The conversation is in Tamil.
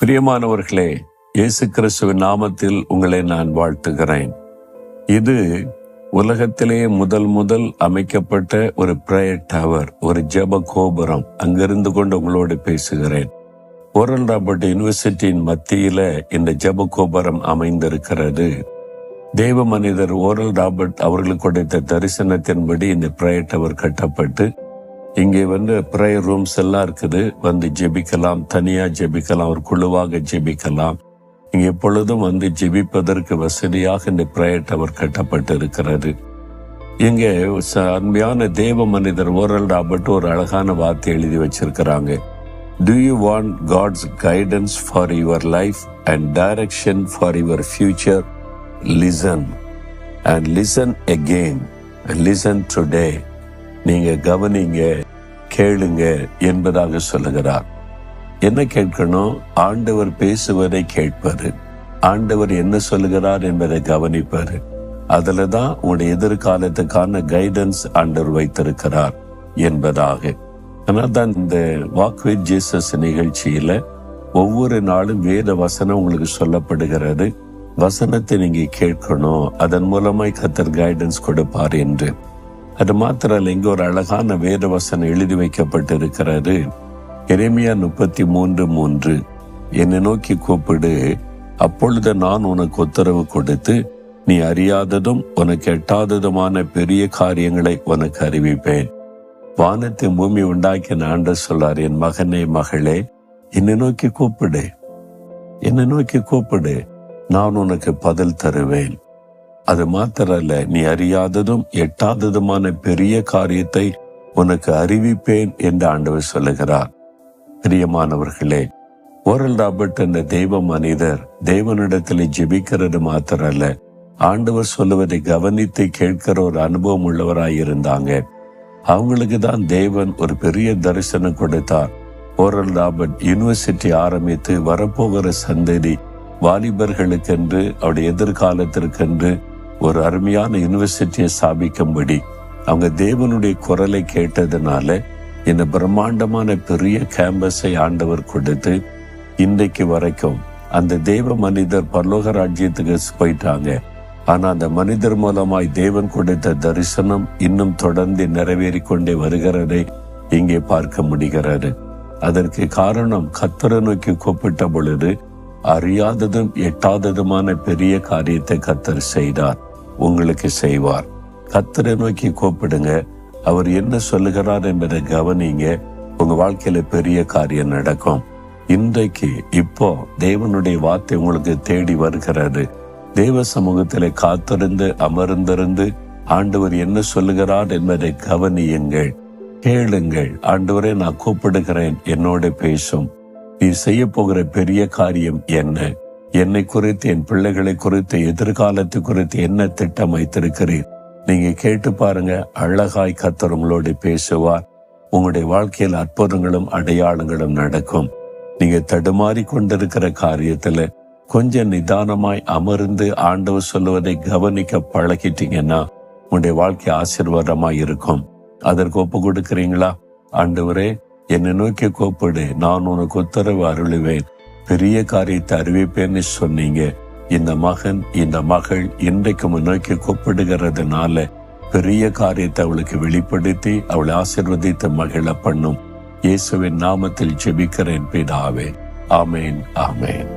பிரியமானவர்களே, இயேசு கிறிஸ்துவின் நாமத்தில் உங்களை நான் வாழ்த்துகிறேன். இது உலகத்திலே முதல் அமைக்கப்பட்ட ஒரு பிரேயர் டவர், ஒரு ஜெப கோபுரம். அங்கிருந்து கொண்டு உங்களோடு பேசுகிறேன். ஓரல் ராபர்ட் யூனிவர்சிட்டியின் மத்தியில இந்த ஜெப கோபுரம் அமைந்திருக்கிறது. தேவ மனிதர் ஓரல் ராபர்ட் அவர்களுக்கு கொடுத்த தரிசனத்தின்படி இந்த பிரேயர் டவர் கட்டப்பட்டு இங்கே பிரேயர் ரூம்ஸ் எல்லாம் இருக்குது. ஜெபிக்கலாம், தனியா ஜெபிக்கலாம், ஒரு குழுவாக ஜெபிக்கலாம். இங்கே எப்பொழுதும் ஜெபிப்பதற்கு வசதியாக இந்த பிரேயர் டவர் கட்டப்பட்டு இருக்கிறது. இங்கே அன்மையான தேவ மனிதர் ஓரல் ராபர்ட் ஒரு அழகான வார்த்தை எழுதி வச்சிருக்கிறாங்க. Do you want God's guidance for your life and direction for your future? Listen and listen again and listen today. நீங்க கவனிங்க, கேளுங்க என்பதாக சொல்லுகிறார். என்ன கேட்கணும்? ஆண்டவர் பேசுவதை கேட்பாரு, ஆண்டவர் என்ன சொல்லுகிறார் என்பதை கவனிப்பாரு. அதுலதான் உங்களுடைய எதிர்காலத்துக்கான கைடன்ஸ் ஆண்டவர் வைத்திருக்கிறார் என்பதாக. அதனால்தான் இந்த வாக் வித் ஜீசஸ் நிகழ்ச்சியில ஒவ்வொரு நாளும் வேத வசனம் உங்களுக்கு சொல்லப்படுகிறது. வசனத்தை நீங்க கேட்கணும், அதன் மூலமாய் கர்த்தர் கைடன்ஸ் கொடுப்பார் என்று. அது மாத்திரம் இங்க ஒரு அழகான வேத வசனம் எழுதி வைக்கப்பட்டிருக்கிறது. எரேமியா 33:3, என்னை நோக்கி கூப்பிடு, அப்பொழுது நான் உனக்கு உத்தரவு கொடுத்து நீ அறியாததும் உனக்கு எட்டாததுமான பெரிய காரியங்களை உனக்கு அறிவிப்பேன். வானத்தை பூமி உண்டாக்கின ஆண்டவர் சொல்றார், என் மகனே மகளே, என்னை நோக்கி கூப்பிடு, என்னை நோக்கி கூப்பிடு, நான் உனக்கு பதில் தருவேன். அது மாத்திரல்ல, நீ அறியாததும் எட்டாததுமான பெரிய காரியத்தை உனக்கு அறிவிப்பேன் என்று ஆண்டவர் சொல்லுகிறார். பிரியமானவர்களே, ஓரல் ராபர்ட் என்ற தெய்வ மனிதர் தேவனிடத்தில் ஜெபிக்கிறது மாத்திரல்ல, ஆண்டவர் சொல்லுவதை கவனித்து கேட்கிற ஒரு அனுபவம் உள்ளவராய் இருந்தாங்க. அவங்களுக்கு தான் தேவன் ஒரு பெரிய தரிசனம் கொடுத்தார். ஓரல் ராபர்ட் யூனிவர்சிட்டி ஆரம்பித்து வரப்போகிற சந்ததி வாலிபர்களுக்கென்று, அவருடைய எதிர்காலத்திற்கென்று ஒரு அருமையான யூனிவர்சிட்டியை ஸ்தாபிக்கும்படி அவங்க தேவனுடைய குரலை கேட்டதுனால இந்த பிரம்மாண்டமான பெரிய கேம்பஸை ஆண்டவர் கொடுத்து இன்றைக்கு வரைக்கும் அந்த தேவ மனிதர் பரலோக ராஜ்யத்துக்கு போயிட்டாங்க. ஆனா அந்த மனிதர் மூலமாய் தேவன் கொடுத்த தரிசனம் இன்னும் தொடர்ந்து நிறைவேறி கொண்டே வருகிறதை இங்கே பார்க்க முடிகிறது. அதற்கு காரணம், கர்த்தரை நோக்கி கூப்பிட்ட பொழுது அறியாததும் எட்டாததுமான பெரிய காரியத்தை கர்த்தர் செய்தார், உங்களுக்கு செய்வார். கர்த்தரை நோக்கி கூப்பிடுங்க, அவர் என்ன சொல்லுகிறார் என்பதை கவனிங்க, உங்க வாழ்க்கையில பெரிய காரியம் நடக்கும். இன்றைக்கு இப்போ தேவனுடைய வார்த்தை உங்களுக்கு தேடி வருகிறது. தேவ சமூகத்திலே காத்திருந்து அமர்ந்திருந்து ஆண்டவர் என்ன சொல்லுகிறார் என்பதை கவனியுங்கள், கேளுங்கள். ஆண்டவரே, நான் கூப்பிடுகிறேன், என்னோட பேசும். நீ செய்ய போகிற பெரிய காரியம் என்ன? என்னை குறித்து, என் பிள்ளைகளை குறித்து, எதிர்காலத்து குறித்து என்ன திட்டம் வைத்திருக்கிறீர்? நீங்க கேட்டு பாருங்க. அழகாய் கர்த்தர் உங்களோடு பேசுவார். உங்களுடைய வாழ்க்கையில் அற்புதங்களும் அடையாளங்களும் நடக்கும். நீங்க தடுமாறி கொண்டிருக்கிற காரியத்துல கொஞ்சம் நிதானமாய் அமர்ந்து ஆண்டவர் சொல்லுவதை கவனிக்க பழகிட்டீங்கன்னா உங்களுடைய வாழ்க்கை ஆசீர்வாதமாய் இருக்கும். அதற்கு ஒப்பு கொடுக்கிறீங்களா? ஆண்டவரே, என்னை நோக்கி கூப்பிடு, நான் உனக்கு உத்தரவு அருளுவேன், பெரிய காரியத்தை அறிவிப்பேன்னு சொன்னீங்க. இந்த மகன், இந்த மகள் இன்றைக்கு நோக்கி கூப்பிடுகிறதுனால பெரிய காரியத்தை அவளுக்கு வெளிப்படுத்தி அவளை ஆசீர்வதித்து மகிழ பண்ணும். இயேசுவின் நாமத்தில் ஜெபிக்கிறேன் பிதாவே. ஆமேன், ஆமேன்.